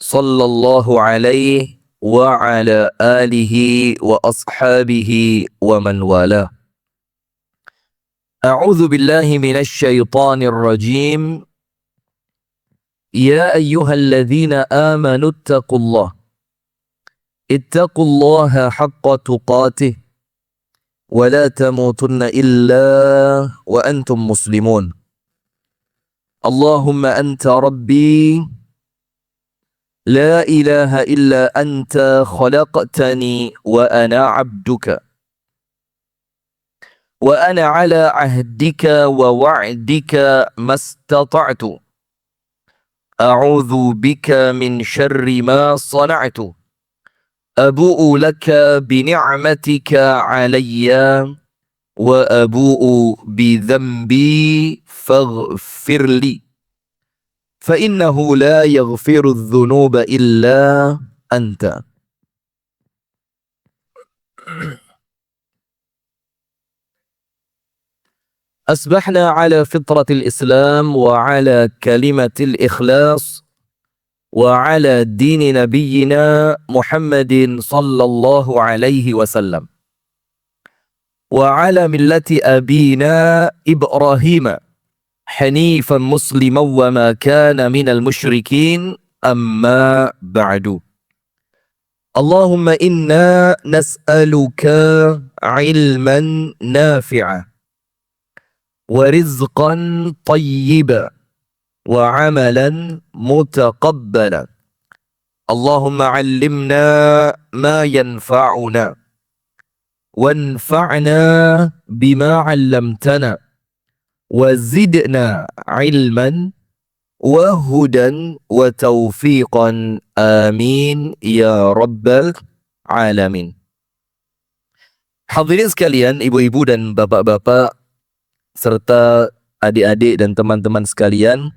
sallallahu alaihi wa ala alihi wa ashabihi wa man wala. A'udzu billahi minasy syaithanir rajim. Ya ayyuhalladzina amanu ittaqullaha haqqa tuqatih wa la tamutunna illa wa antum muslimun. Allahumma anta rabbi la ilaha illa anta khalaqtani wa ana 'abduka wa ana 'ala 'ahdika wa wa'dika mastata'tu. A'udzu bika min syarri ma sana'tu. Abu'u laka bi ni'matika 'alayya wa abu'u bi dhanbi faghfirli. Fa innahu la yaghfiru adh-dhunuba illa anta. أصبحنا على فطرة الإسلام وعلى كلمة الإخلاص وعلى دين نبينا محمد صلى الله عليه وسلم وعلى ملة أبينا إبراهيم حنيفا مسلما وما كان من المشركين أما بعد. اللهم إنا نسألك علما نافعا ورزقا طيبا وعملا متقبلا. اللهم علمنا ما ينفعنا وانفعنا بما علمتنا وزدنا علما وهدى وتوفيقا آمين يا رب العالمين. Hadirin sekalian, ibu-ibu dan bapak-bapak serta adik-adik dan teman-teman sekalian,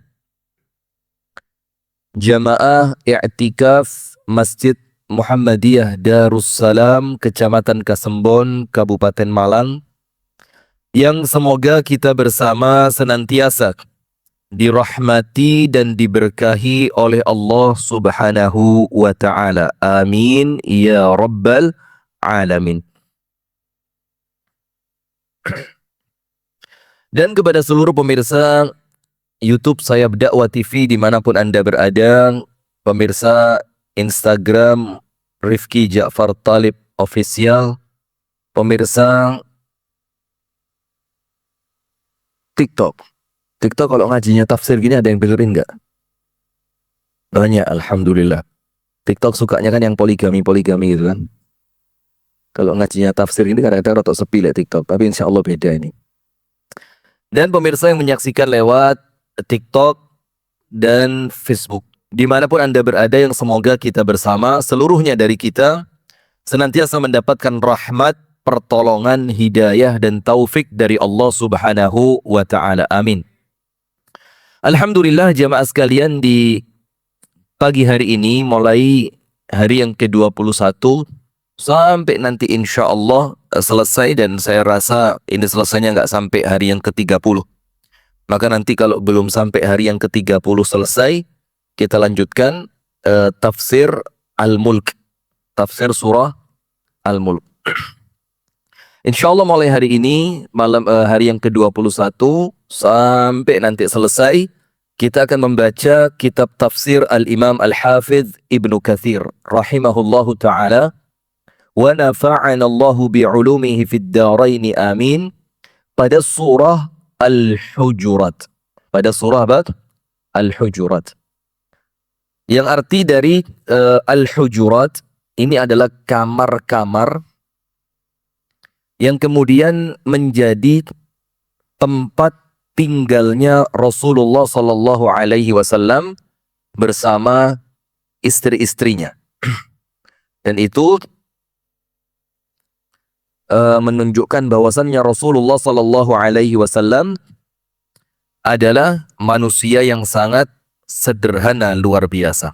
jamaah i'tikaf Masjid Muhammadiyah Darussalam, Kecamatan Kasembon, Kabupaten Malang, yang semoga kita bersama senantiasa dirahmati dan diberkahi oleh Allah Subhanahu wa ta'ala. Amin ya rabbal alamin. Dan kepada seluruh pemirsa YouTube Sayap Dakwah TV dimanapun Anda berada, pemirsa Instagram Rifki Ja'far Talib Official, pemirsa TikTok kalau ngajinya tafsir gini ada yang dengerin nggak? Banyak, alhamdulillah. TikTok sukanya kan yang poligami gitu kan. Kalau ngajinya tafsir ini kadang-kadang rotok sepi lah TikTok, tapi insya Allah beda ini. Dan pemirsa yang menyaksikan lewat TikTok dan Facebook, dimanapun Anda berada, yang semoga kita bersama, seluruhnya dari kita, senantiasa mendapatkan rahmat, pertolongan, hidayah, dan taufik dari Allah Subhanahu wa ta'ala. Amin. Alhamdulillah jamaah sekalian, di pagi hari ini, mulai hari yang ke-21, sampai nanti insya Allah selesai, dan saya rasa ini selesainya nggak sampai hari yang ke-30. Maka nanti kalau belum sampai hari yang ke-30 selesai, kita lanjutkan tafsir Al-Mulk, tafsir surah Al-Mulk. Insya Allah mulai hari ini, malam hari yang ke-21 sampai nanti selesai, kita akan membaca kitab tafsir Al-Imam Al-Hafidh Ibnu Katsir rahimahullahu ta'ala. Wa nafa'ana Allahu bi'ulumihi fid dharain amin, pada surah Al-Hujurat. Pada surah apa? Al-Hujurat. Yang arti dari Al-Hujurat ini adalah kamar-kamar yang kemudian menjadi tempat tinggalnya Rasulullah sallallahu alaihi wasallam bersama istri-istrinya. Dan itu menunjukkan bahwasannya Rasulullah sallallahu alaihi wasallam adalah manusia yang sangat sederhana, luar biasa.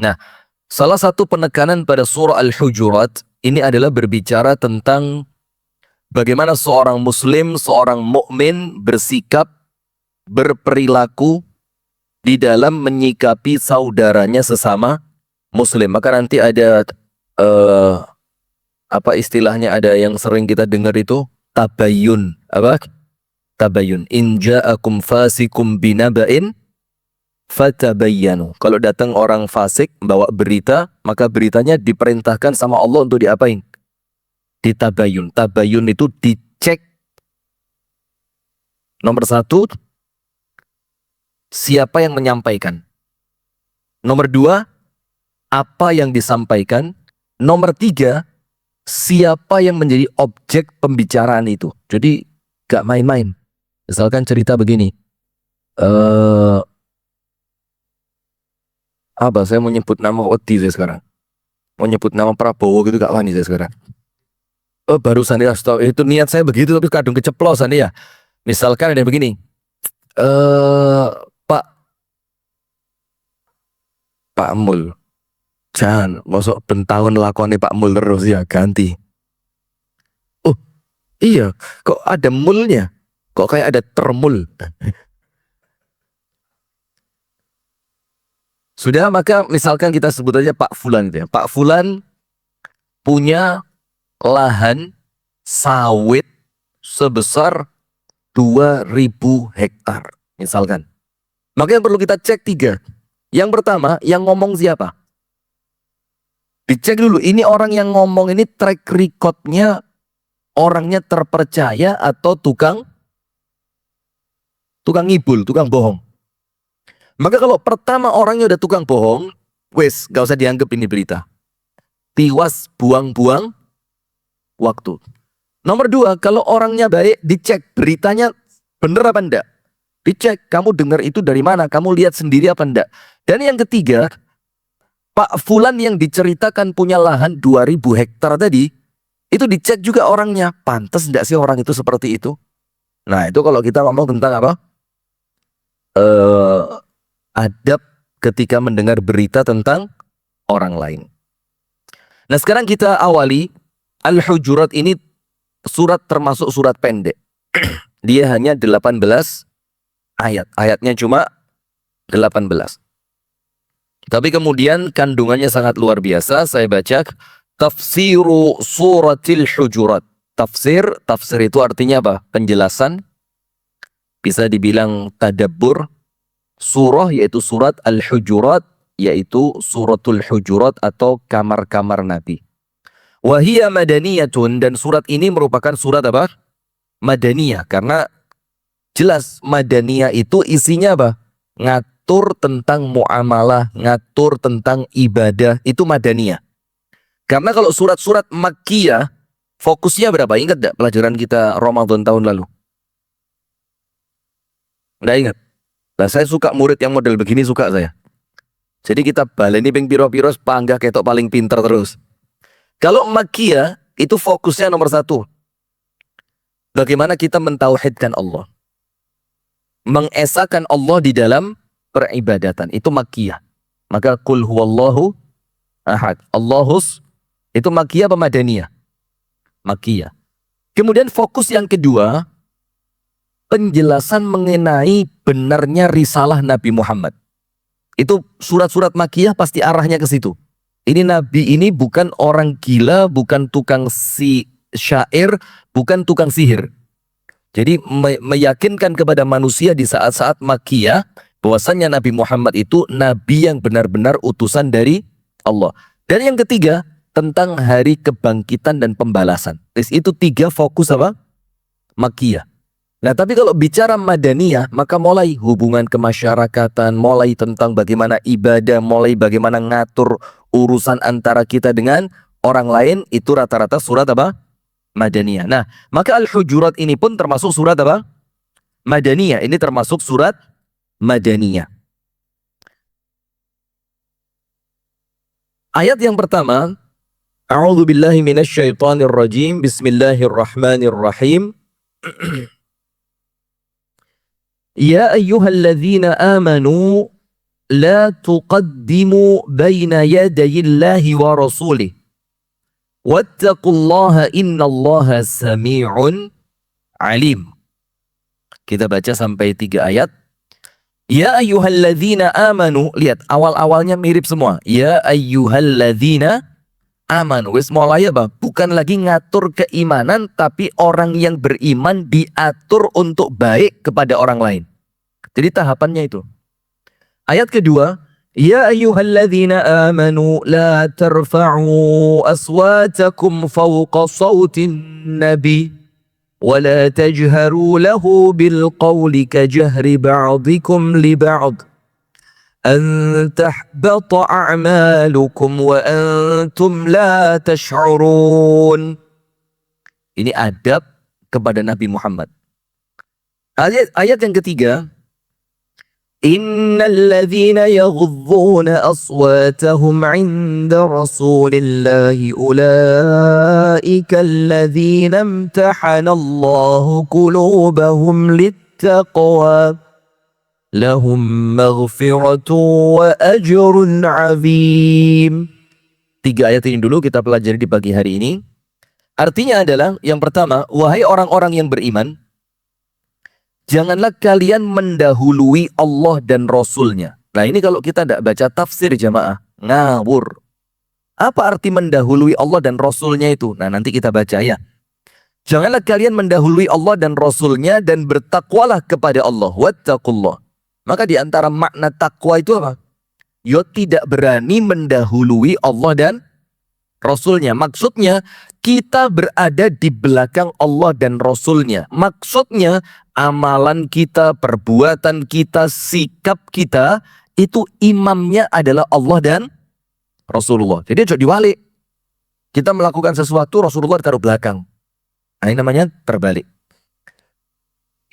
Nah, salah satu penekanan pada surah Al-Hujurat ini adalah berbicara tentang bagaimana seorang muslim, seorang mukmin bersikap, berperilaku di dalam menyikapi saudaranya sesama muslim. Maka nanti ada apa istilahnya, ada yang sering kita dengar itu tabayyun. Apa? Tabayyun. In ja'akum fasikum binaba'in fatabayyanu. Kalau datang orang fasik bawa berita, maka beritanya diperintahkan sama Allah untuk diapain? Ditabayyun. Tabayyun itu dicek. Nomor satu, siapa yang menyampaikan. Nomor dua, apa yang disampaikan. Nomor tiga, siapa yang menjadi objek pembicaraan itu. Jadi gak main-main. Misalkan cerita begini. Apa? Saya mau nyebut nama Odi saya sekarang. Mau nyebut nama Prabowo gitu gak wani saya sekarang. Barusan ya, itu niat saya begitu tapi kadang keceplosan ya. Misalkan ada begini. Pak Mul. Jangan, masuk bentahun lakoni Pak Mul terus ya, ganti. Oh, iya, kok ada mulnya? Kok kayak ada termul? Sudah, maka misalkan kita sebut aja Pak Fulan gitu ya. Pak Fulan punya lahan sawit sebesar 2000 hektar misalkan. Maka yang perlu kita cek tiga. Yang pertama, yang ngomong siapa? Dicek dulu, ini orang yang ngomong ini track recordnya orangnya terpercaya atau tukang ngibul, tukang bohong. Maka kalau pertama orangnya udah tukang bohong, wes gak usah dianggap ini berita. Tiwas buang-buang waktu. Nomor dua, kalau orangnya baik, dicek beritanya bener apa enggak. Dicek, kamu dengar itu dari mana, kamu lihat sendiri apa enggak. Dan yang ketiga, Pak Fulan yang diceritakan punya lahan 2000 hektar tadi, itu dicek juga orangnya. Pantas enggak sih orang itu seperti itu? Nah itu kalau kita ngomong tentang apa? Adab ketika mendengar berita tentang orang lain. Nah sekarang kita awali. Al-Hujurat ini surat termasuk surat pendek. Dia hanya 18 ayat. Ayatnya cuma 18. Tapi kemudian kandungannya sangat luar biasa. Saya baca tafsiru suratil Hujurat. Tafsir itu artinya apa? Penjelasan. Bisa dibilang tadabbur. Surah yaitu surat Al-Hujurat, yaitu suratul Hujurat atau kamar-kamar Nabi. Wahia madaniyatun, dan surat ini merupakan surat apa? Madaniyah, karena jelas madaniyah itu isinya apa? Ngatur tentang muamalah, ngatur tentang ibadah, itu madaniyah. Karena kalau surat-surat Makkiyah fokusnya berapa? Ingat enggak pelajaran kita Ramadan tahun lalu? Enggak ingat? Nah, saya suka murid yang model begini, suka saya. Jadi kita baleni ping piro-piro panggah ketok paling pinter terus. Kalau Makkiyah itu fokusnya nomor satu. Bagaimana kita mentauhidkan Allah. Mengesahkan Allah di dalam peribadatan. Itu Makkiyah. Maka qul huwallahu ahad. Allahus itu Makkiyah apa Madaniyah? Makkiyah. Kemudian fokus yang kedua, penjelasan mengenai benarnya risalah Nabi Muhammad. Itu surat-surat Makkiyah pasti arahnya ke situ. Ini Nabi ini bukan orang gila, bukan tukang syair, bukan tukang sihir. Jadi meyakinkan kepada manusia di saat-saat Makkiyah bahwasannya Nabi Muhammad itu Nabi yang benar-benar utusan dari Allah. Dan yang ketiga, tentang hari kebangkitan dan pembalasan. Itu tiga fokus apa? Makkiyah. Nah tapi kalau bicara Madaniyah, maka mulai hubungan kemasyarakatan, mulai tentang bagaimana ibadah, mulai bagaimana ngatur urusan antara kita dengan orang lain, itu rata-rata surat apa? Madaniyah. Nah, maka Al-Hujurat ini pun termasuk surat apa? Madaniyah. Ini termasuk surat Madaniyah. Ayat yang pertama, A'udzu billahi minasyaitonir rajim. Bismillahirrahmanirrahim. Ya ayyuhalladzina amanu la tuqaddimu baina yadayillahi wa rasulih. Wattaqullaha innallaha sami'un alim. Kita baca sampai 3 ayat. Ya ayyuhalladzina amanu, lihat awal-awalnya mirip semua. Ya ayyuhalladzina amanu. Wis mulai apa? Bukan lagi ngatur keimanan, tapi orang yang beriman diatur untuk baik kepada orang lain. Jadi tahapannya itu. Ayat kedua, ya ayyuhalladzina amanu la tarfa'u aswatakum fawqa sawtin nabi ولا تجهروا له بالقول كجهر بعضكم لبعض أن تحبط أعمالكم وأنتم لا تشعرون. Ini adab kepada Nabi Muhammad. Ayat yang ketiga, إِنَّ يَغُضُّونَ أَصْوَاتَهُمْ عِنْدَ رَسُولِ اللَّهِ أُولَئِكَ الَّذِينَ امْتَحَنَ اللَّهُ قُلُوبَهُمْ لِلتَّقْوَى لَهُمْ مَغْفِرَةٌ وَأَجْرٌ عَظِيمٌ. 3 ayat ini dulu kita pelajari di pagi hari ini. Artinya adalah, yang pertama, wahai orang-orang yang beriman, janganlah kalian mendahului Allah dan Rasulnya. Nah ini kalau kita tidak baca tafsir jamaah, ngawur. Apa arti mendahului Allah dan Rasulnya itu? Nah nanti kita baca ya. Janganlah kalian mendahului Allah dan Rasulnya dan bertakwalah kepada Allah. Wattaqullah. Maka di antara makna takwa itu apa? Yo tidak berani mendahului Allah dan Rasulnya. Maksudnya kita berada di belakang Allah dan Rasulnya. Maksudnya amalan kita, perbuatan kita, sikap kita, itu imamnya adalah Allah dan Rasulullah. Jadi jangan diwalik. Kita melakukan sesuatu, Rasulullah taruh belakang. Nah, ini namanya terbalik.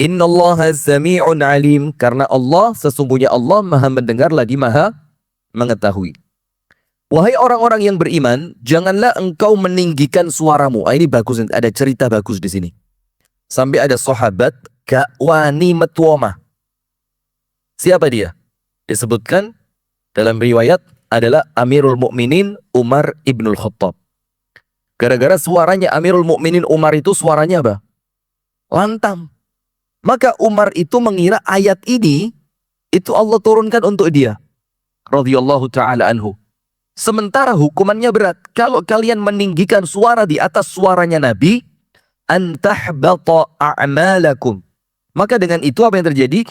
Innallaha sami'un alim. Karena Allah, sesungguhnya Allah maha mendengar lagi maha mengetahui. Wahai orang-orang yang beriman, janganlah engkau meninggikan suaramu. Ini bagus, ada cerita bagus di sini. Sampai ada sahabat gak wani metuoma. Siapa dia? Disebutkan dalam riwayat adalah Amirul Mukminin Umar ibnul Khattab. Gara-gara suaranya Amirul Mukminin Umar itu suaranya apa? Lantang. Maka Umar itu mengira ayat ini itu Allah turunkan untuk dia. Radhiyallahu ta'ala anhu. Sementara hukumannya berat. Kalau kalian meninggikan suara di atas suaranya Nabi, antahbata a'malakum. Maka dengan itu apa yang terjadi?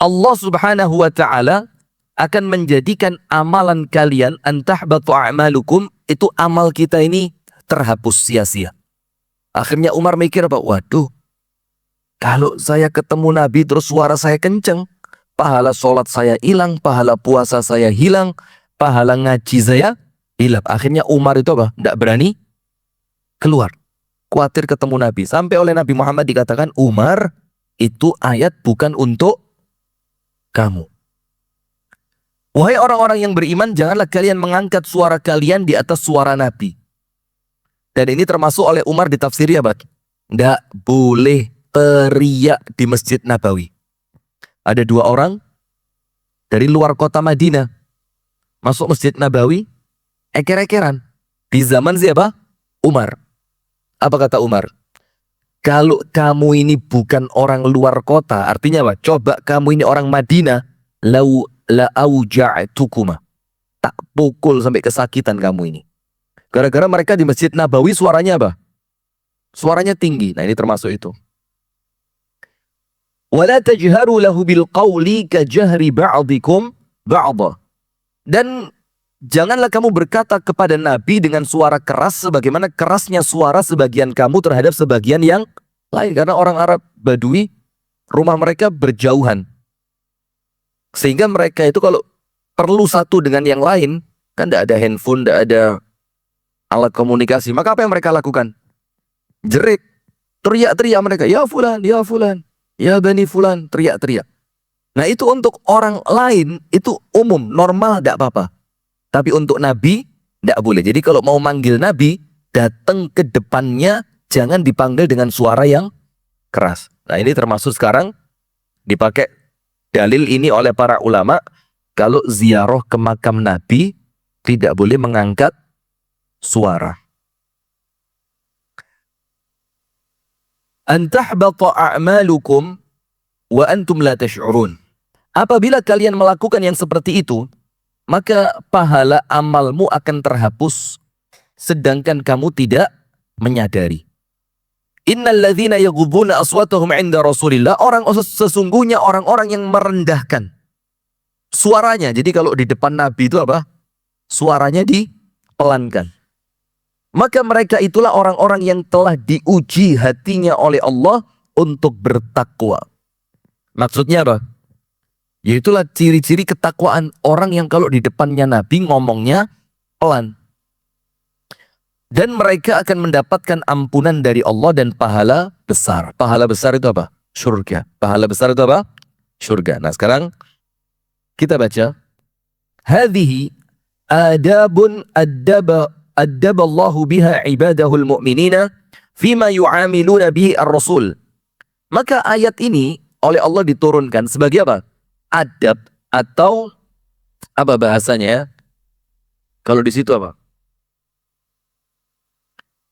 Allah subhanahu wa ta'ala akan menjadikan amalan kalian, antahbata a'malukum, itu amal kita ini terhapus sia-sia. Akhirnya Umar mikir apa? Waduh, kalau saya ketemu Nabi terus suara saya kenceng, pahala sholat saya hilang, pahala puasa saya hilang, pahala ngaji saya hilang. Akhirnya Umar itu apa? Tidak berani keluar. Khawatir ketemu Nabi. Sampai oleh Nabi Muhammad dikatakan, Umar, itu ayat bukan untuk kamu. Wahai orang-orang yang beriman, janganlah kalian mengangkat suara kalian di atas suara Nabi. Dan ini termasuk oleh Umar ditafsiri apa? Tidak boleh teriak di Masjid Nabawi. Ada 2 orang dari luar kota Madinah masuk Masjid Nabawi, eker-ekeran. Di zaman siapa? Umar. Apa kata Umar? Kalau kamu ini bukan orang luar kota, artinya apa? Coba kamu ini orang Madinah, lau la'auja'tukuma. Tak pukul sampai kesakitan kamu ini. Gara-gara mereka di Masjid Nabawi suaranya apa? Suaranya tinggi. Nah ini termasuk itu. Wala tajharu lahu bil qawli ka jahri ba'dikum ba'da. Dan janganlah kamu berkata kepada Nabi dengan suara keras sebagaimana kerasnya suara sebagian kamu terhadap sebagian yang lain. Karena orang Arab Badui, rumah mereka berjauhan. Sehingga mereka itu kalau perlu satu dengan yang lain, kan tidak ada handphone, tidak ada alat komunikasi. Maka apa yang mereka lakukan? Jerit, teriak-teriak mereka, ya fulan, ya bani fulan, teriak-teriak. Nah itu untuk orang lain itu umum, normal, tidak apa-apa. Tapi untuk Nabi tidak boleh. Jadi kalau mau manggil Nabi, datang ke depannya, jangan dipanggil dengan suara yang keras. Nah ini termasuk sekarang dipakai dalil ini oleh para ulama. Kalau ziarah ke makam Nabi tidak boleh mengangkat suara. Antahbata a'malukum wa antum la tash'urun. Apabila kalian melakukan yang seperti itu, maka pahala amalmu akan terhapus, sedangkan kamu tidak menyadari. Innalladzina yaghudduna aswatahum 'inda Rasulillah, sesungguhnya orang-orang yang merendahkan suaranya. Jadi kalau di depan Nabi itu apa? Suaranya dipelankan. Maka mereka itulah orang-orang yang telah diuji hatinya oleh Allah untuk bertakwa. Maksudnya apa? Yaitulah ciri-ciri ketakwaan orang yang kalau di depannya Nabi ngomongnya pelan. Dan mereka akan mendapatkan ampunan dari Allah dan pahala besar. Pahala besar itu apa? Surga. Pahala besar itu apa? Surga. Nah sekarang kita baca. Hadhihi adabun addaballahu biha ibadahul mu'minina fima yu'amiluna bihi ar-rasul. Maka ayat ini oleh Allah diturunkan sebagai apa? Adab atau apa bahasanya? Kalau di situ apa?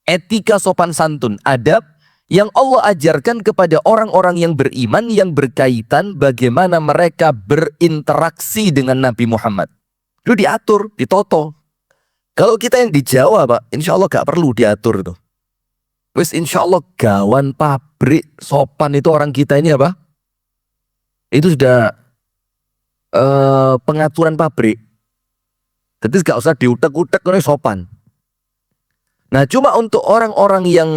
Etika sopan santun, adab yang Allah ajarkan kepada orang-orang yang beriman yang berkaitan bagaimana mereka berinteraksi dengan Nabi Muhammad. Itu diatur, ditoto. Kalau kita yang di Jawa, Pak, insya Allah gak perlu diatur itu. Wis insya Allah gawan pabrik sopan itu orang kita ini apa? Itu sudah pengaturan pabrik. Jadi gak usah diutek-utek oleh sopan. Nah cuma untuk orang-orang yang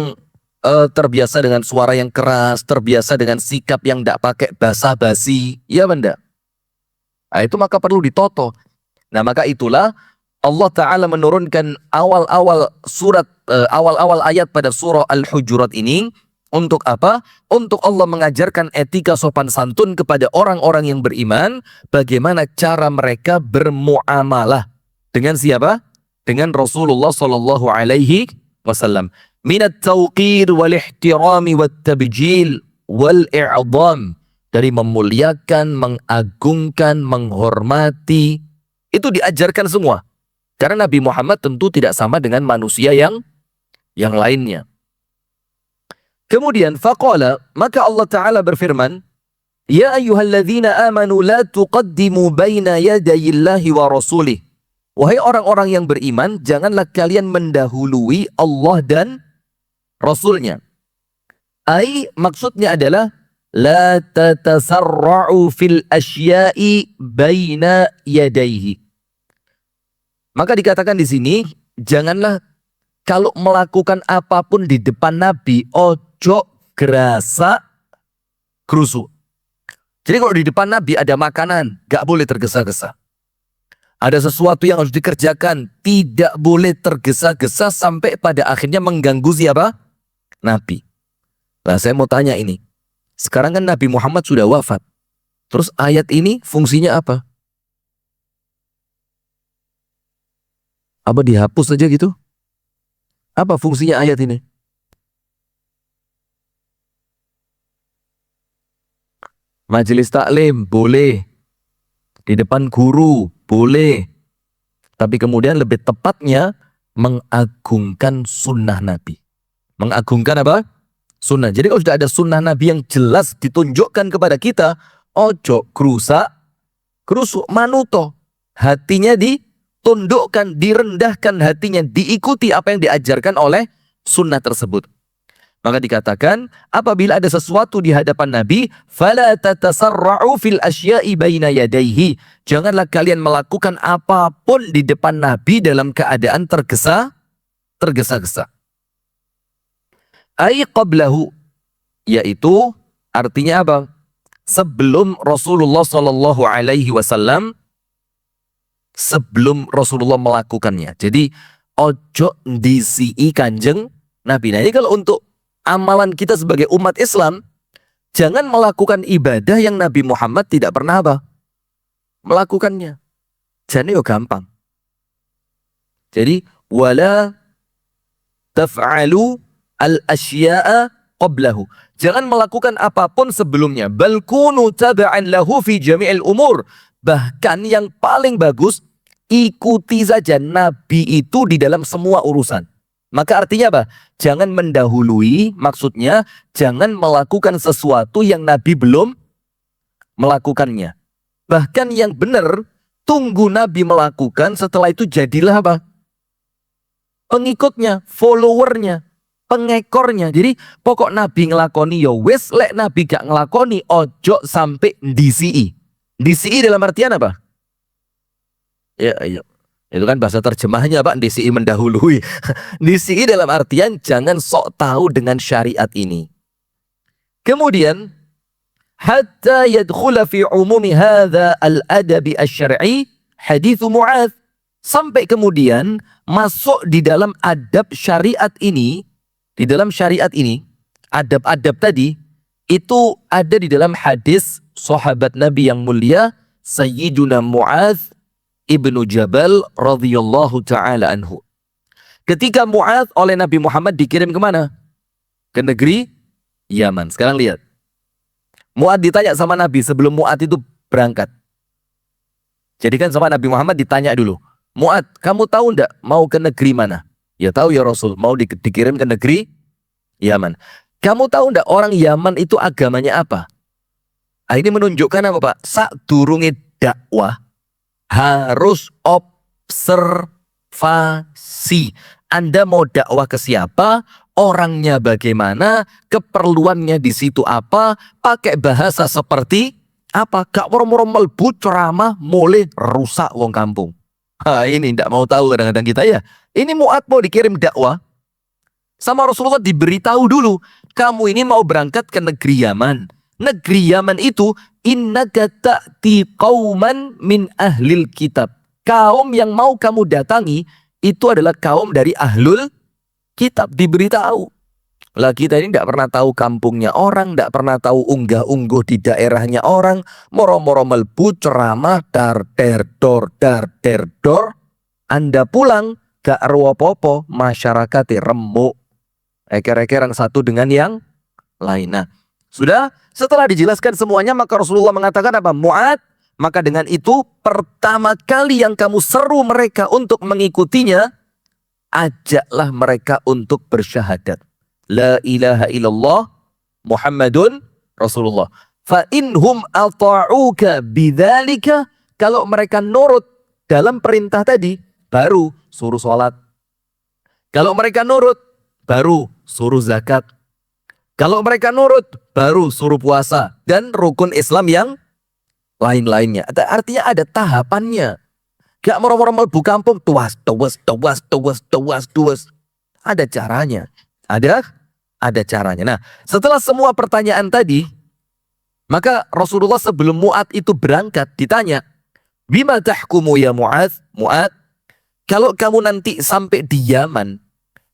terbiasa dengan suara yang keras, terbiasa dengan sikap yang tidak pakai basa-basi, ya benda. Nah, itu maka perlu ditoto. Nah maka itulah Allah Ta'ala menurunkan awal-awal surat, awal-awal ayat pada surah Al-Hujurat ini. Untuk apa? Untuk Allah mengajarkan etika sopan santun kepada orang-orang yang beriman. Bagaimana cara mereka bermuamalah. Dengan siapa? Dengan Rasulullah Sallallahu Alaihi Wasallam. Minat tauqir wal ihtirami wat tabjil wal i'dham. Dari memuliakan, mengagungkan, menghormati. Itu diajarkan semua. Karena Nabi Muhammad tentu tidak sama dengan manusia yang lainnya. Kemudian faqala, maka Allah Ta'ala berfirman, Ya ayyuhalladzina amanu la tuqaddimu baina yadayillahi wa rasulih. Wahai orang-orang yang beriman, janganlah kalian mendahului Allah dan Rasulnya. Maksudnya adalah la tatasarra'u fil asya'i baina yadayhi. Maka dikatakan di sini, janganlah kalau melakukan apapun di depan Nabi, ojo gerasa gerusu. Jadi kalau di depan Nabi ada makanan, gak boleh tergesa-gesa. Ada sesuatu yang harus dikerjakan, tidak boleh tergesa-gesa sampai pada akhirnya mengganggu siapa? Nabi. Nah saya mau tanya ini, sekarang kan Nabi Muhammad sudah wafat. Terus ayat ini fungsinya apa? Apa dihapus saja gitu? Apa fungsinya ayat ini? Majelis taklim boleh. Di depan guru boleh. Tapi kemudian lebih tepatnya mengagungkan sunnah Nabi. Mengagungkan apa? Sunnah. Jadi kalau sudah ada sunnah Nabi yang jelas ditunjukkan kepada kita, ojo gerusa, manuto. Hatinya ditundukkan, direndahkan hatinya, diikuti apa yang diajarkan oleh sunnah tersebut. Maka dikatakan apabila ada sesuatu di hadapan Nabi, fala tatasarra'u fil asya'i baina yadayhi. Janganlah kalian melakukan apapun di depan Nabi dalam keadaan tergesa-gesa. Ai qablahu, yaitu artinya apa? Sebelum Rasulullah Sallallahu Alaihi Wasallam, sebelum Rasulullah melakukannya. Jadi ojo disi kanjeng Nabi. Nah ini kalau untuk amalan kita sebagai umat Islam, jangan melakukan ibadah yang Nabi Muhammad tidak pernah apa? Melakukannya. Jadi gampang. Jadi wala taf'alu al-asya'a qablahu. Jangan melakukan apapun sebelumnya. Bal kunu taba'an lahu fi jami'il umur. Bahkan yang paling bagus, ikuti saja Nabi itu di dalam semua urusan. Maka artinya apa? Jangan mendahului, maksudnya jangan melakukan sesuatu yang Nabi belum melakukannya. Bahkan yang benar, tunggu Nabi melakukan, setelah itu jadilah apa? Pengikutnya, followernya, pengekornya. Jadi pokok Nabi ngelakoni ya wis, lek Nabi gak ngelakoni ojo sampai DCI. DCI dalam artian apa? Ya, iya. Itu kan bahasa terjemahnya Pak, DCI mendahului. DCI dalam artian jangan sok tahu dengan syariat ini. Kemudian hatta yadkhula fi umumi hadza al-adabi asy-syar'i hadits Mu'adz, sampai kemudian masuk di dalam adab syariat ini, di dalam syariat ini, adab-adab tadi itu ada di dalam hadis sahabat Nabi yang mulia Sayyiduna Mu'adz ibnu Jabal radhiyallahu taala anhu. Ketika Mu'adz oleh Nabi Muhammad dikirim kemana? Ke negeri Yaman. Sekarang lihat. Mu'adz ditanya sama Nabi sebelum Mu'adz itu berangkat. Jadi kan sama Nabi Muhammad ditanya dulu, Mu'adz, kamu tahu enggak mau ke negeri mana? Ya tahu ya Rasul, mau dikirim ke negeri Yaman. Kamu tahu enggak orang Yaman itu agamanya apa? Nah, ini menunjukkan apa Pak? Sak durunge dakwah harus observasi. Anda mau dakwah ke siapa? Orangnya bagaimana, keperluannya di situ apa, pakai bahasa seperti apa. Gak moro-moro melbu ceramah mulai rusak wong kampung. Ini tidak mau tahu kadang-kadang kita ya. Ini Mu'adz mau dikirim dakwah sama Rasulullah, diberitahu dulu, kamu ini mau berangkat ke negeri Yaman. Negeri Yaman itu innaka ta'ti qauman min ahlil kitab. Kaum yang mau kamu datangi itu adalah kaum dari ahlul kitab, diberitahu. Lah kita ini tidak pernah tahu kampungnya orang, tidak pernah tahu unggah-ungguh di daerahnya orang, moro-moro melbu ceramah dar der dor. Anda pulang gak ero apa-apa, masyarakatnya remuk, eker-ekeran satu dengan yang lain. Nah, sudah setelah dijelaskan semuanya, maka Rasulullah mengatakan apa? Mu'adz, maka dengan itu pertama kali yang kamu seru mereka untuk mengikutinya, ajaklah mereka untuk bersyahadat la ilaha illallah Muhammadun Rasulullah. Fa inhum ata'uka bidzalika, kalau mereka nurut dalam perintah tadi, baru suruh sholat. Kalau mereka nurut, baru suruh zakat. Kalau mereka nurut, baru suruh puasa dan rukun Islam yang lain-lainnya. Artinya ada tahapannya. Gak moro-moro melbu kampung, tuas. Ada caranya. Ada caranya. Nah, setelah semua pertanyaan tadi, maka Rasulullah sebelum Mu'adz itu berangkat ditanya, bima tahkumu ya Mu'adz? Mu'adz, kalau kamu nanti sampai di Yaman,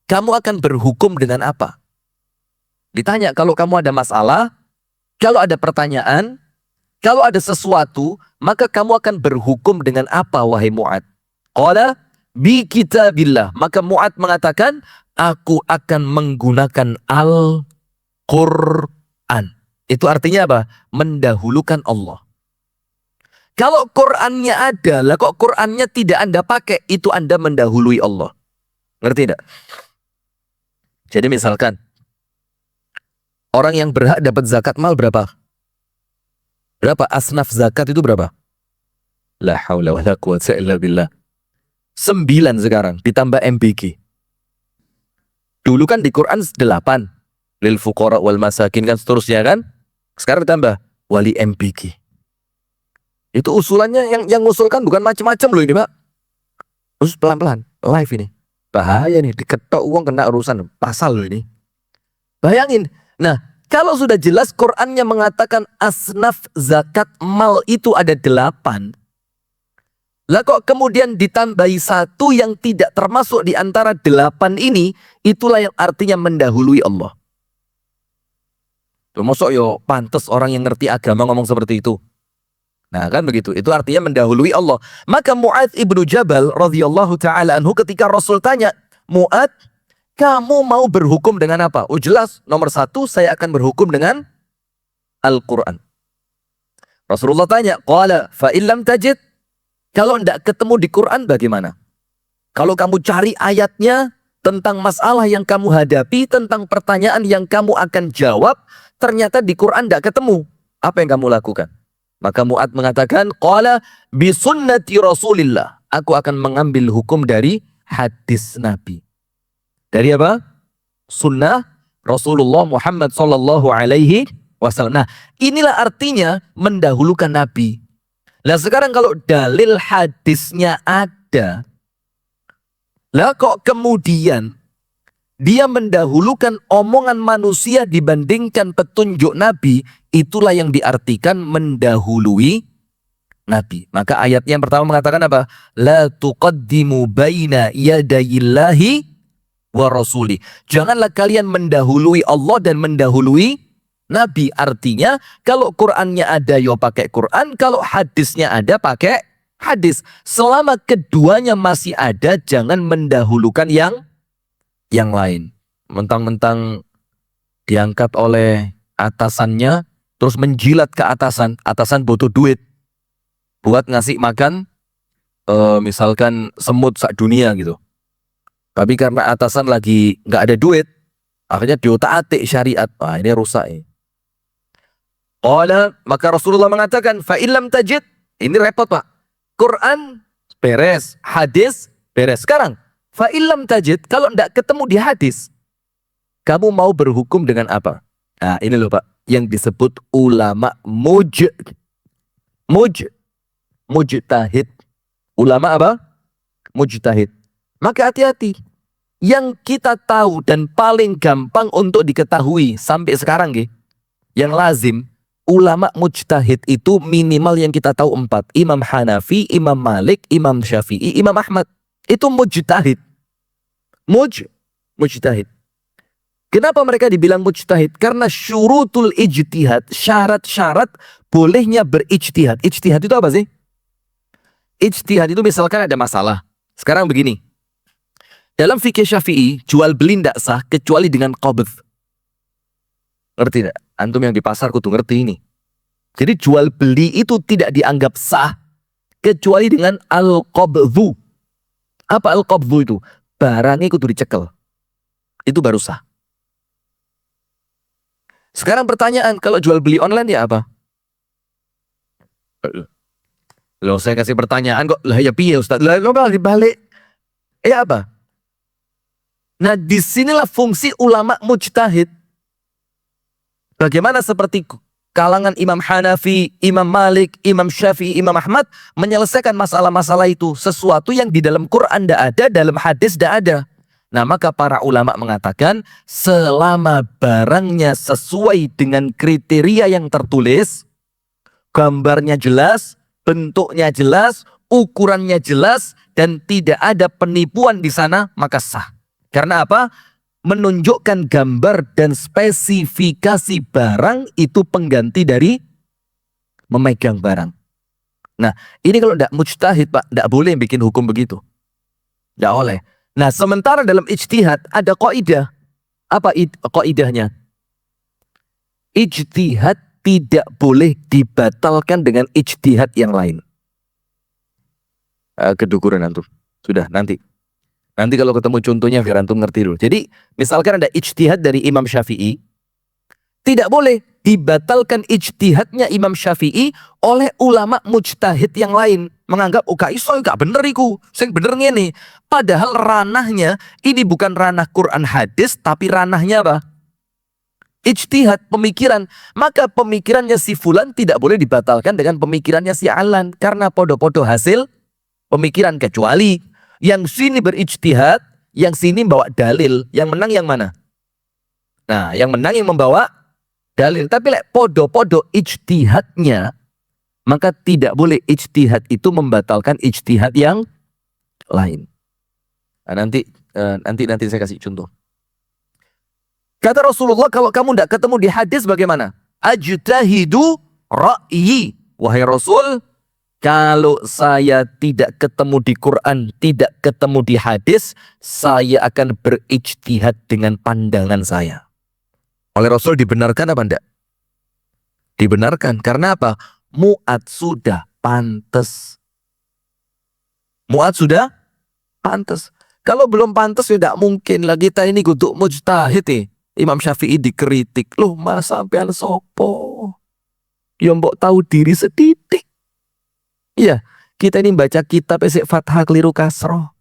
kamu akan berhukum dengan apa? Ditanya, kalau kamu ada masalah, kalau ada pertanyaan, kalau ada sesuatu, maka kamu akan berhukum dengan apa wahai Mu'adz? Qala bi kitabillah. Maka Mu'adz mengatakan, aku akan menggunakan Al-Quran. Itu artinya apa? Mendahulukan Allah. Kalau Qurannya ada, lah kok Qurannya tidak Anda pakai, itu Anda mendahului Allah. Ngerti tidak? Jadi misalkan, orang yang berhak dapat zakat mal berapa? Berapa asnaf zakat itu berapa? La haula wala quwwata illa billah. 9 sekarang ditambah MBG. Dulu kan di Quran 8. Lil fuqara wal masakin kan seterusnya kan? Sekarang ditambah wali MBG. Itu usulannya yang ngusulkan bukan macam-macam loh ini, Pak. Terus pelan-pelan live ini. Bahaya nih, diketok uang kena urusan pasal loh ini. Bayangin. Nah, kalau sudah jelas Qurannya mengatakan asnaf zakat mal itu ada 8. Lah kok kemudian ditambahi 1 yang tidak termasuk di antara 8 ini, itulah yang artinya mendahului Allah. Termasuk yo pantas orang yang ngerti agama ngomong seperti itu. Nah kan begitu, itu artinya mendahului Allah. Maka Mu'adz ibnu Jabal radhiyallahu ta'ala anhu ketika Rasul tanya, Mu'adz, kamu mau berhukum dengan apa? Oh jelas, nomor 1 saya akan berhukum dengan Al-Quran. Rasulullah tanya, qala fa illam tajid, kalau tidak ketemu di Quran bagaimana? Kalau kamu cari ayatnya tentang masalah yang kamu hadapi, tentang pertanyaan yang kamu akan jawab, ternyata di Quran tidak ketemu, apa yang kamu lakukan? Maka Mu'ad mengatakan, qala bi sunnati Rasulillah. Aku akan mengambil hukum dari hadis Nabi. Dari apa? Sunnah Rasulullah Muhammad sallallahu alaihi wasallam. Nah, inilah artinya mendahulukan Nabi. Nah, sekarang kalau dalil hadisnya ada, lah kok kemudian dia mendahulukan omongan manusia dibandingkan petunjuk Nabi, itulah yang diartikan mendahului Nabi. Maka ayat yang pertama mengatakan apa? La tuqaddimu baina yadayillahi wa rasuli. Janganlah kalian mendahului Allah dan mendahului Nabi. Artinya kalau Qur'annya ada ya pakai Qur'an, kalau hadisnya ada pakai hadis. Selama keduanya masih ada, jangan mendahulukan yang lain. Mentang-mentang diangkat oleh atasannya, terus menjilat ke atasan butuh duit buat ngasih makan misalkan semut sak dunia gitu. Tapi karena atasan lagi nggak ada duit, akhirnya diotak-atik syariat. Wah, ini rusak ya. Maka Rasulullah mengatakan, fa illam tajid, ini repot Pak. Quran beres, hadis beres. Sekarang fa illam tajid, kalau tidak ketemu di hadis, kamu mau berhukum dengan apa? Nah, ini loh Pak, yang disebut ulama mujtahid. Ulama apa? Mujtahid. Maka hati-hati. Yang kita tahu dan paling gampang untuk diketahui sampai sekarang yang lazim, ulama mujtahid itu minimal yang kita tahu 4. Imam Hanafi, Imam Malik, Imam Syafi'i, Imam Ahmad. Itu mujtahid. Mujtahid. Kenapa mereka dibilang mujtahid? Karena syurutul ijtihad, syarat-syarat bolehnya berijtihad. Ijtihad itu apa sih? Ijtihad itu misalkan ada masalah. Sekarang begini. Dalam fikih Syafi'i, jual beli tidak sah kecuali dengan qabdh. Ngerti tidak? Antum yang di pasar kudu ngerti ini. Jadi jual beli itu tidak dianggap sah kecuali dengan al-qabdhu. Apa al-qabdhu itu? Barangnya kudu dicekel. Itu baru sah. Sekarang pertanyaan, kalau jual beli online ya apa? Loh, saya kasih pertanyaan kok. Lah ya piye Ustaz? Lah lo dibalik. Ya apa? Nah, disinilah fungsi ulama mujtahid. Bagaimana seperti kalangan Imam Hanafi, Imam Malik, Imam Syafi'i, Imam Ahmad menyelesaikan masalah-masalah itu. Sesuatu yang di dalam Quran tidak ada, dalam hadis tidak ada. Nah, maka para ulama mengatakan selama barangnya sesuai dengan kriteria yang tertulis, gambarnya jelas, bentuknya jelas, ukurannya jelas, dan tidak ada penipuan di sana, maka sah. Karena apa? Menunjukkan gambar dan spesifikasi barang itu pengganti dari memegang barang. Nah, ini kalau tidak mujtahid Pak, tidak boleh bikin hukum begitu. Tidak boleh. Nah, sementara dalam ijtihad ada kaidah. Apa kaidahnya? Ijtihad tidak boleh dibatalkan dengan ijtihad yang lain. Kedukuran antum. Sudah, nanti. Nanti kalau ketemu contohnya biar antum ngerti dulu. Jadi misalkan ada ijtihad dari Imam Syafi'i, tidak boleh dibatalkan ijtihadnya Imam Syafi'i oleh ulama mujtahid yang lain. Menganggap, oh gak iso, gak bener iku, sing bener ngene. Padahal ranahnya ini bukan ranah Quran hadis, tapi ranahnya apa? Ijtihad, pemikiran. Maka pemikirannya si fulan tidak boleh dibatalkan dengan pemikirannya si alan. Karena podo-podo hasil pemikiran, kecuali yang sini berijtihad, yang sini bawa dalil. Yang menang yang mana? Nah, yang menang yang membawa dalil. Tapi podo-podo ijtihadnya, maka tidak boleh ijtihad itu membatalkan ijtihad yang lain. Nah, nanti saya kasih contoh. Kata Rasulullah, kalau kamu tidak ketemu di hadis bagaimana? Ajtahidu ra'yi. Wahai Rasul, kalau saya tidak ketemu di Quran, tidak ketemu di hadis, saya akan berijtihad dengan pandangan saya. Oleh Rasul dibenarkan apa enggak? Dibenarkan. Karena apa? Mu'ad sudah pantas. Mu'ad sudah pantas. Kalau belum pantas ya tidak mungkin lah kita ini kudu mujtahid. Imam Syafi'i dikritik. Loh, mas sampean sopo? Ya mbok tahu diri sedidik. Iya, kita ini baca kitab esek fathah keliru kasroh.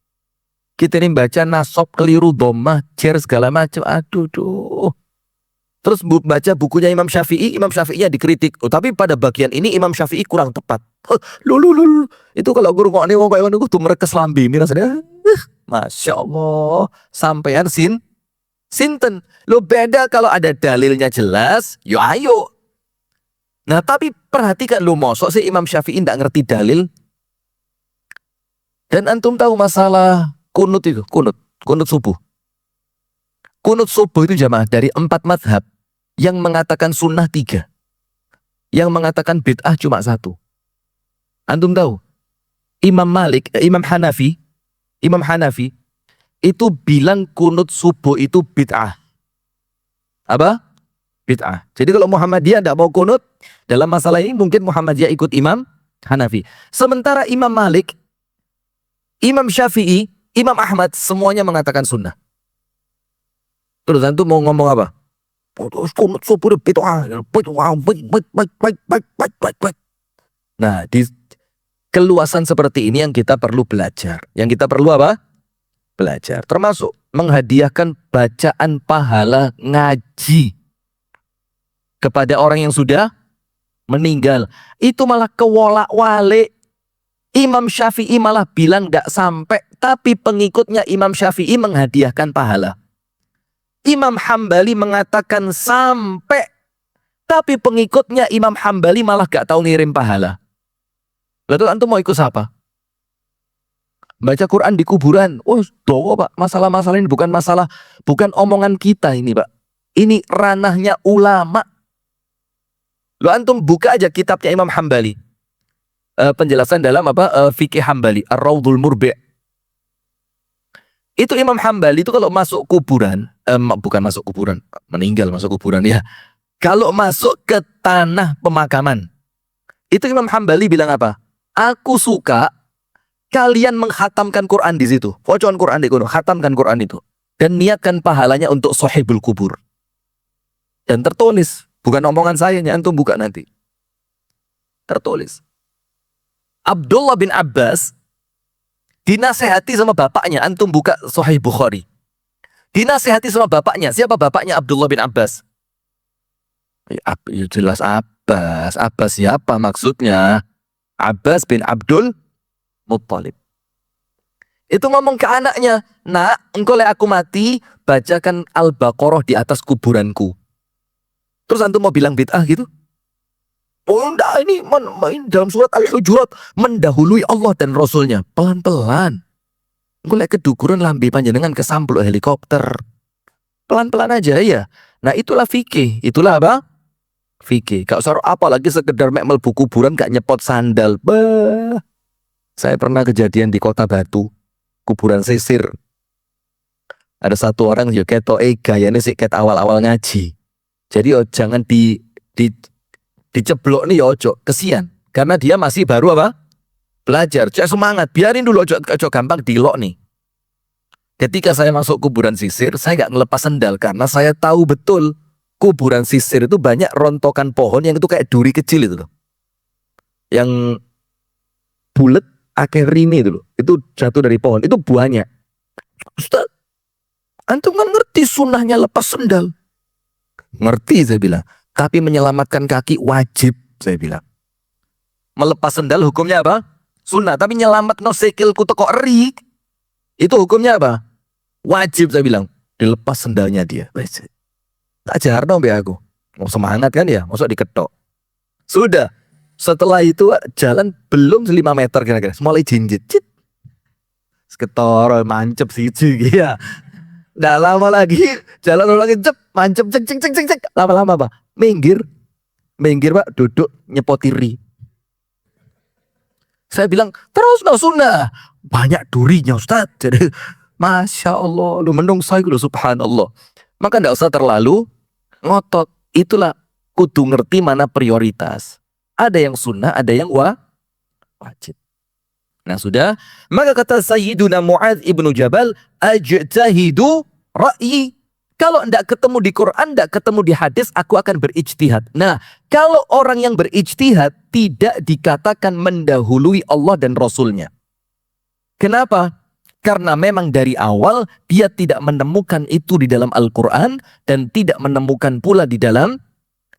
Kita ini baca nasab keliru dhammah, jer segala macam. Aduh duh. Terus baca bukunya Imam Syafi'inya dikritik. Oh, tapi pada bagian ini Imam Syafi'i kurang tepat. Lulu. Itu kalau guru kok wong kaya ngono tuh merekes lambe ini rasanya. Masya Allah. Sampean sinten. Lo beda kalau ada dalilnya jelas, yo ayo. Nah tapi perhatikan lo, mosok sih Imam Syafi'i nggak ngerti dalil. Dan antum tahu masalah kunut itu, kunut subuh. Kunut subuh itu jamaah dari 4 mazhab. Yang mengatakan sunnah 3. Yang mengatakan bid'ah cuma 1. Antum tahu? Imam Hanafi itu bilang kunut subuh itu bid'ah. Apa? Bid'ah. Jadi kalau Muhammadiyah tidak mau kunut dalam masalah ini, mungkin Muhammadiyah ikut Imam Hanafi. Sementara Imam Malik, Imam Syafi'i, Imam Ahmad semuanya mengatakan sunnah. Terus antum mau ngomong apa? Kunut subuh bid'ah. Nah, di keluasan seperti ini yang kita perlu belajar. Yang kita perlu apa? Belajar. Termasuk menghadiahkan bacaan pahala ngaji kepada orang yang sudah meninggal. Itu malah kewolak-walik. Imam Syafi'i malah bilang tidak sampai, tapi pengikutnya Imam Syafi'i menghadiahkan pahala. Imam Hambali mengatakan sampai, tapi pengikutnya Imam Hambali malah gak tahu ngirim pahala. Lalu antum mau ikut siapa? Baca Quran di kuburan. Oh, dowo Pak. Masalah-masalah ini bukan omongan kita ini Pak. Ini ranahnya ulama. Lo antum buka aja kitabnya Imam Hambali. Penjelasan dalam fikih Hambali, Ar-Raudhul Murbi'. Itu Imam Hambali itu kalau masuk kuburan, bukan masuk kuburan, meninggal masuk kuburan ya. Kalau masuk ke tanah pemakaman, itu Imam Hambali bilang apa? Aku suka kalian menghatamkan Quran di situ. Wacan Quran di kuno, hatamkan Quran itu. Dan niatkan pahalanya untuk sahibul kubur. Dan tertulis, bukan omongan saya, antum buka nanti. Tertulis. Abdullah bin Abbas dinasehati sama bapaknya, antum buka Sahih Bukhari. Dinasehati sama bapaknya. Siapa bapaknya Abdullah bin Abbas? Ya jelas Abbas. Abbas siapa maksudnya? Abbas bin Abdul Muttalib. Itu ngomong ke anaknya, nak, engkau lihat aku mati, bacakan Al-Baqarah di atas kuburanku. Terus antum mau bilang bid'ah gitu? Oh enggak, ini dalam surat Al-Hujurat mendahului Allah dan Rasulnya. Pelan-pelan. Engkau lihat kedukuran lambe panjenengan kesampluk helikopter. Pelan-pelan aja ya. Nah itulah fikih. Itulah apa? Fikih. Gak usah apalagi sekedar melbu kuburan gak nyepot sandal. Bah. Saya pernah kejadian di Kota Batu, kuburan sisir. Ada satu orang ya ketok gayane sik ket awal-awal ngaji. Jadi jangan diceblok nih ya ojo, kesian. Karena dia masih baru apa? Belajar. Cek semangat, biarin dulu ojo gampang dilok nih. Ketika saya masuk kuburan sisir, saya gak ngelepas sendal karena saya tahu betul kuburan sisir itu banyak rontokan pohon yang itu kayak duri kecil itu loh. Yang bulat akeh rine itu loh. Itu jatuh dari pohon. Itu buahnya. Ustaz, antum kan ngerti sunnahnya lepas sendal. Ngerti saya bilang. Tapi menyelamatkan kaki wajib saya bilang. Melepas sendal hukumnya apa? Sunnah. Tapi nyelamat no sikilku teko eri. Itu hukumnya apa? Wajib saya bilang. Dilepas sendalnya dia. Tak jarno be aku. Mau semangat kan ya? Masuk diketok. Sudah. Setelah itu jalan belum 5 meter kira-kira. Mulai jinjit. Seketor mancep siji ya. Nggak lama lagi jalan lagi cep mancep cek. Lama-lama apa? Minggir Pak, duduk nyepotiri. Saya bilang terus no sunnah. Banyak durinya Ustaz. Jadi Masya Allah, lu menungso iku lho subhanallah. Maka nggak usah terlalu ngotot. Itulah kudu ngerti mana prioritas. Ada yang sunnah, ada yang wajib. Nah sudah, maka kata Sayyiduna Mu'adz ibnu Jabal, ajtahidu ra'yi. Kalau tidak ketemu di Quran, tidak ketemu di hadis, aku akan berijtihad. Nah, kalau orang yang berijtihad tidak dikatakan mendahului Allah dan Rasulnya. Kenapa? Karena memang dari awal dia tidak menemukan itu di dalam Al-Quran dan tidak menemukan pula di dalam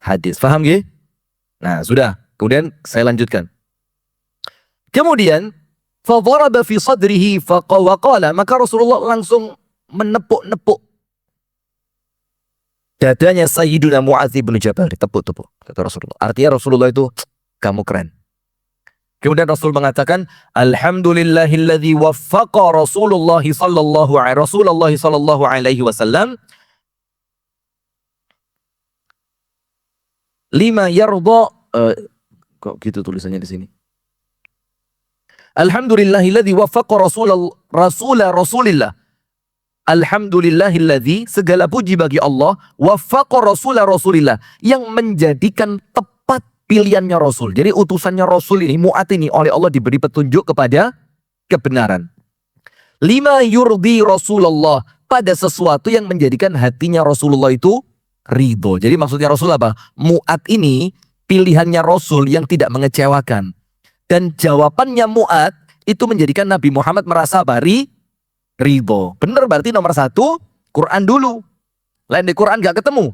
hadis. Faham ya? Nah, sudah. Kemudian saya lanjutkan. Kemudian, فَضَرَبَ فِي صَدْرِهِ فَقَوَقَالَ, maka Rasulullah langsung menepuk-nepuk dadanya Sayyiduna Mu'adz bin Jabal, ditepuk-tepuk kata Rasulullah. Artinya Rasulullah itu, kamu keren. Kemudian Rasul mengatakan, Alhamdulillahilladzi waffaqa Rasulullah sallallahu alaihi wasallam lima yarda, kok gitu tulisannya di sini. Alhamdulillahilladzi waffaqa Rasulillah. Alhamdulillahilladzi, segala puji bagi Allah, waffaqa Rasulillah, yang menjadikan tepat pilihannya Rasul. Jadi utusannya Rasul ini, Mu'adz ini, oleh Allah diberi petunjuk kepada kebenaran. Lima yurdi Rasulullah, pada sesuatu yang menjadikan hatinya Rasulullah itu ridho. Jadi maksudnya Rasul apa? Mu'adz ini pilihannya Rasul yang tidak mengecewakan. Dan jawabannya Mu'adz itu menjadikan Nabi Muhammad merasa ridho. Benar, berarti nomor satu Quran dulu. Lain di Quran gak ketemu.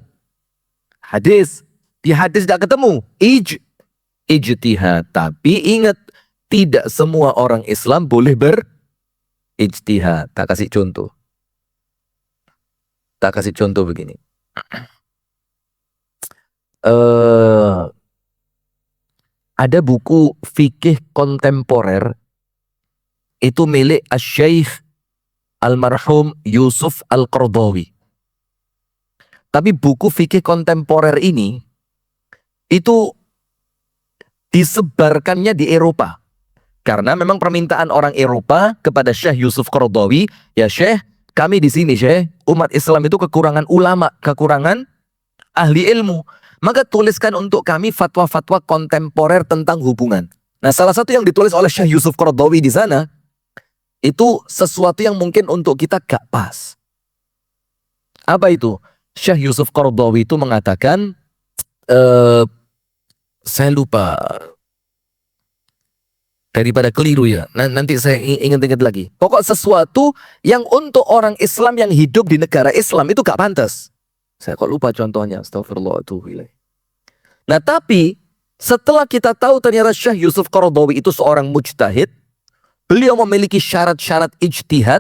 Hadis. Di hadis gak ketemu. Ijtihad. Tapi ingat, tidak semua orang Islam boleh berijtihad. Tak kasih contoh. Begini. Ada buku fikih kontemporer. Itu milik Asy-Syaikh Almarhum Yusuf Al-Qaradawi. Tapi buku fikih kontemporer ini itu disebarkannya di Eropa. Karena memang permintaan orang Eropa kepada Syekh Yusuf Qaradawi, ya Syekh, kami di sini Syekh, umat Islam itu kekurangan ulama, kekurangan ahli ilmu. Maka tuliskan untuk kami fatwa-fatwa kontemporer tentang hubungan. Nah, salah satu yang ditulis oleh Syekh Yusuf Qaradawi di sana, itu sesuatu yang mungkin untuk kita gak pas. Apa itu? Syekh Yusuf Qaradawi itu mengatakan, saya lupa, daripada keliru ya, nanti saya ingat-ingat lagi. Pokok sesuatu yang untuk orang Islam yang hidup di negara Islam itu gak pantas. Saya kok lupa contohnya, astagfirullah. Nah tapi, setelah kita tahu ternyata Syekh Yusuf Qaradawi itu seorang mujtahid, beliau memiliki syarat-syarat ijtihad,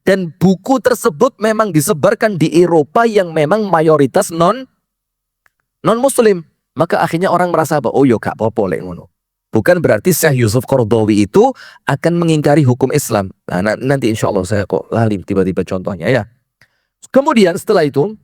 dan buku tersebut memang disebarkan di Eropa yang memang mayoritas non-muslim. Maka akhirnya orang merasa bahwa, oh yo gak apa-apa lek ngono. Bukan berarti Syekh Yusuf Qaradawi itu akan mengingkari hukum Islam. Nah, nanti insya Allah saya kok lali tiba-tiba contohnya ya. Kemudian setelah itu,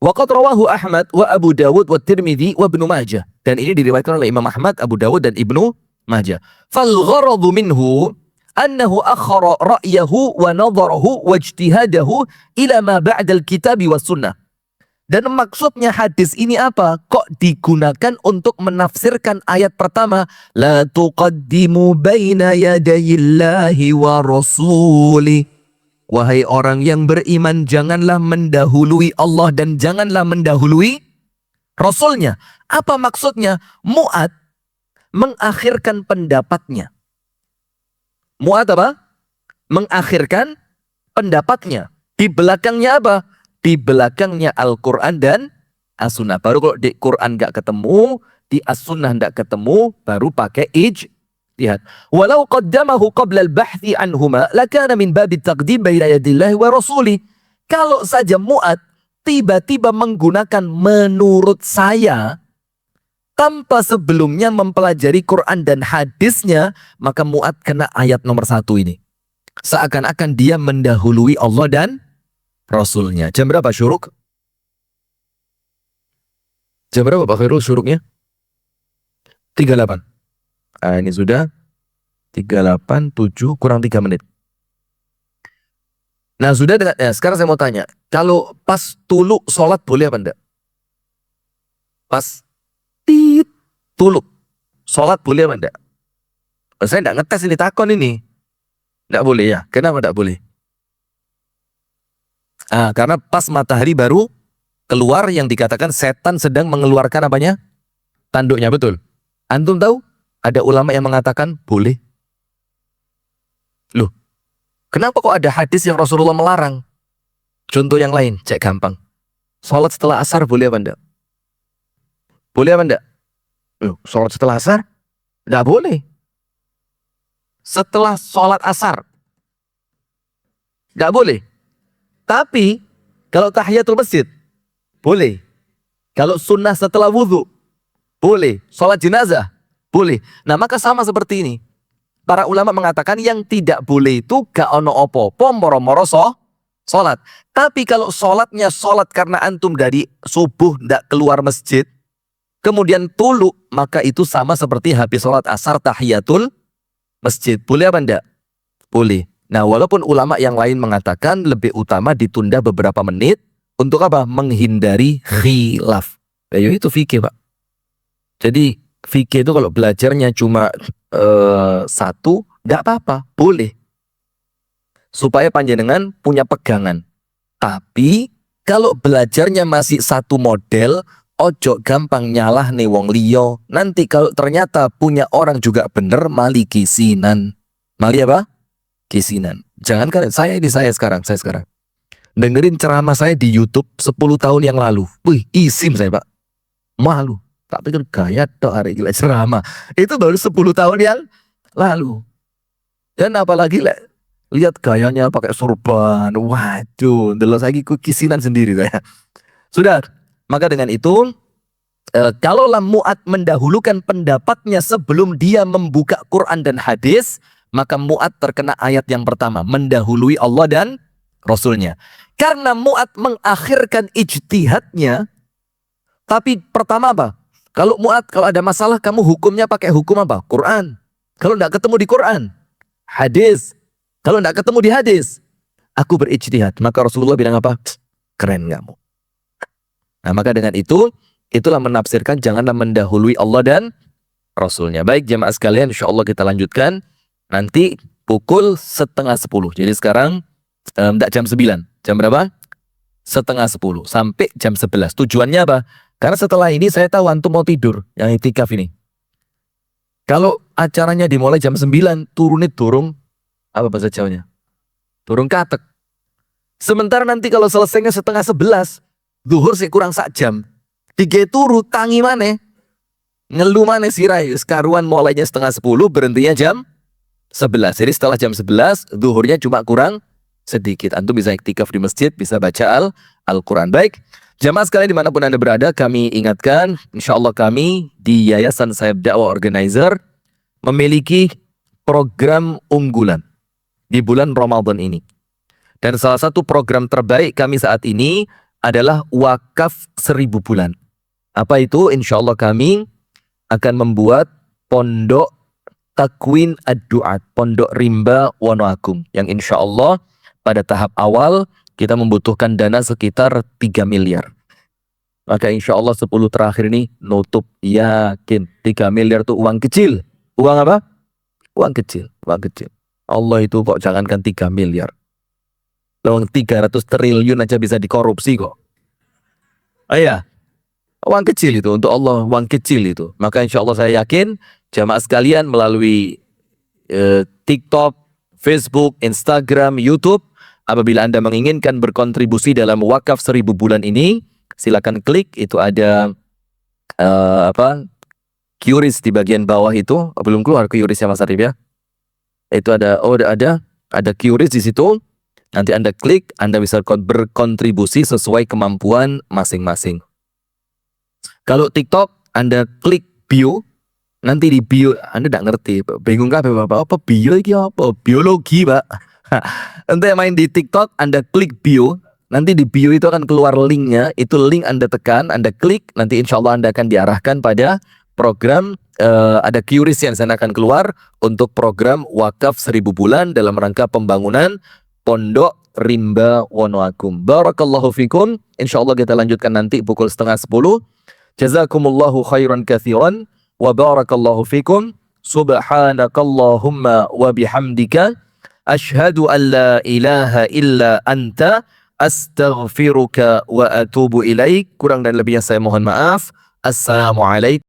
waqad rawahu Ahmad wa Abu Dawud wa Tirmidzi wa Ibnu Majah. Dan ini diriwayatkan oleh Imam Ahmad, Abu Dawud dan Ibnu Majah. Fal gharadu minhu annahu akhara ra'yahu wa nadharahu wa ijtihadahu ila ma ba'da al-kitab was sunnah. Dan maksudnya hadis ini apa? Kok digunakan untuk menafsirkan ayat pertama, la tuqaddimu baina yadayillahi wa rasuli. Wahai orang yang beriman, janganlah mendahului Allah dan janganlah mendahului Rasulnya. Apa maksudnya? Mu'adz mengakhirkan pendapatnya. Mu'adz apa? Mengakhirkan pendapatnya. Di belakangnya apa? Di belakangnya Al-Quran dan As-Sunnah. Baru kalau di Quran nggak ketemu, di As-Sunnah nggak ketemu, baru pakai ijtihad. Walau qaddamahu qabla al-bahthi anhuma, lakana min babi taqdim baina yadillahi wa rasuli. Kalau saja Mu'adz tiba-tiba menggunakan menurut saya, tanpa sebelumnya mempelajari Quran dan hadisnya, maka Mu'adz kena ayat nomor 1 ini. Seakan-akan dia mendahului Allah dan Rasulnya. Jam berapa syuruk? Jam berapa Pak Khairul syuruknya? 38. Ini sudah 38, 7, kurang 3 menit. Nah sudah dengan, sekarang saya mau tanya. Kalau pas tuluk sholat boleh apa enggak? Pas tuluk sholat boleh apa enggak? Saya enggak ngetes ini, takon ini. Enggak boleh ya? Kenapa enggak boleh? Karena pas matahari baru keluar yang dikatakan setan sedang mengeluarkan apanya? Tanduknya, betul. Antum tahu? Ada ulama yang mengatakan boleh. Loh, kenapa kok ada hadis yang Rasulullah melarang? Contoh yang lain, cek gampang. Sholat setelah asar boleh apa enggak? Boleh apa enggak? Loh, sholat setelah asar? Enggak boleh. Setelah sholat asar enggak boleh. Tapi kalau tahiyatul masjid boleh. Kalau sunnah setelah wudhu boleh. Sholat jenazah boleh. Nah, maka sama seperti ini. Para ulama mengatakan yang tidak boleh itu gak ono opo-opo moro-moro sholat. Tapi kalau sholatnya sholat karena antum dari subuh ndak keluar masjid, kemudian tulu, maka itu sama seperti habis sholat asar tahiyatul masjid. Boleh apa enggak? Boleh. Nah, walaupun ulama yang lain mengatakan lebih utama ditunda beberapa menit untuk apa? Menghindari khilaf. Ya itu fikih, Pak. Jadi fikih itu kalau belajarnya cuma satu, enggak apa-apa, boleh. Supaya panjenengan punya pegangan. Tapi kalau belajarnya masih satu model, ojo gampang nyalah nih wong liyo. Nanti kalau ternyata punya orang juga bener, mali kisinan. Mali apa? Kisinan. Jangankan saya sekarang. Dengerin ceramah saya di YouTube 10 tahun yang lalu. Wih, isim saya, Pak. Malu. Tak pikir gaya tok hari gila ceramah. Itu baru 10 tahun yang lalu. Dan apalagi lihat gayanya pakai sorban. Waduh, delok saiki kisinan sendiri saya. Sudah. Maka dengan itu, kalaulah Mu'ad mendahulukan pendapatnya sebelum dia membuka Quran dan hadis, maka Mu'ad terkena ayat yang pertama, mendahului Allah dan Rasulnya. Karena Mu'ad mengakhirkan ijtihadnya, tapi pertama apa? Kalau Mu'ad, kalau ada masalah, kamu hukumnya pakai hukum apa? Quran. Kalau tidak ketemu di Quran, hadis. Kalau tidak ketemu di hadis, aku berijtihad. Maka Rasulullah bilang apa? Keren kamu. Nah, maka dengan itu, itulah menafsirkan janganlah mendahului Allah dan Rasulnya. Baik jamaah sekalian, insya Allah kita lanjutkan nanti pukul 9:30. Jadi sekarang tidak jam 9. Jam berapa? 9:30 sampai jam 11. Tujuannya apa? Karena setelah ini saya tahu antum mau tidur, yang itikaf ini. Kalau acaranya dimulai jam 9, turunit durung, apa bahasa Jawanya? Durung katek. Sementara nanti kalau selesainya 10:30, zuhur sih kurang sak jam. 3 turu tangi mana? Ngelu mana sirai? Sekaruan mulainya 9:30, berhentinya jam 11. Jadi setelah jam 11, zuhurnya cuma kurang sedikit. Antum bisa iktikaf di masjid, bisa baca Al-Quran. Baik, jamaah sekalian dimanapun Anda berada, kami ingatkan, insya Allah kami di Yayasan Sayap Dakwah Organizer memiliki program unggulan di bulan Ramadan ini. Dan salah satu program terbaik kami saat ini adalah wakaf 1000 bulan. Apa itu? Insya Allah kami akan membuat pondok takwin ad-du'at, pondok rimba Wonoagung, yang insya Allah pada tahap awal kita membutuhkan dana sekitar 3 miliar. Maka insya Allah 10 terakhir ini nutup, yakin 3 miliar itu uang kecil. Uang apa? Uang kecil, uang kecil. Allah itu kok jangankan 3 miliar. Uang 300 triliun aja bisa dikorupsi kok. Iya. Uang kecil itu untuk Allah, uang kecil itu. Maka insya Allah saya yakin jamaah sekalian melalui TikTok, Facebook, Instagram, YouTube, apabila Anda menginginkan berkontribusi dalam wakaf 1000 bulan ini, silakan klik, itu ada QRIS di bagian bawah itu. Belum keluar QRIS-nya Mas Arif ya. Itu ada ada QRIS di situ. Nanti Anda klik, Anda bisa berkontribusi sesuai kemampuan masing-masing. Kalau TikTok, Anda klik bio, nanti di bio, Anda tidak ngerti, bingung kan Bapak, apa bio ini apa? Biologi, Pak. Nanti yang main di TikTok, Anda klik bio, nanti di bio itu akan keluar linknya, itu link Anda tekan, Anda klik, nanti insya Allah Anda akan diarahkan pada program, ada QRIS yang sana akan keluar untuk program wakaf 1000 bulan dalam rangka pembangunan Pondok Rimba Wonoagung. Barakallahu fikum. Insya Allah kita lanjutkan nanti pukul 9:30. Jazakumullahu khairan katsiran wa barakallahu fikum. Subhanakallahumma wa bihamdika asyhadu an la ilaha illa anta Astaghfiruka wa atubu ilaik. Kurang dan lebihnya saya mohon maaf. Assalamualaikum.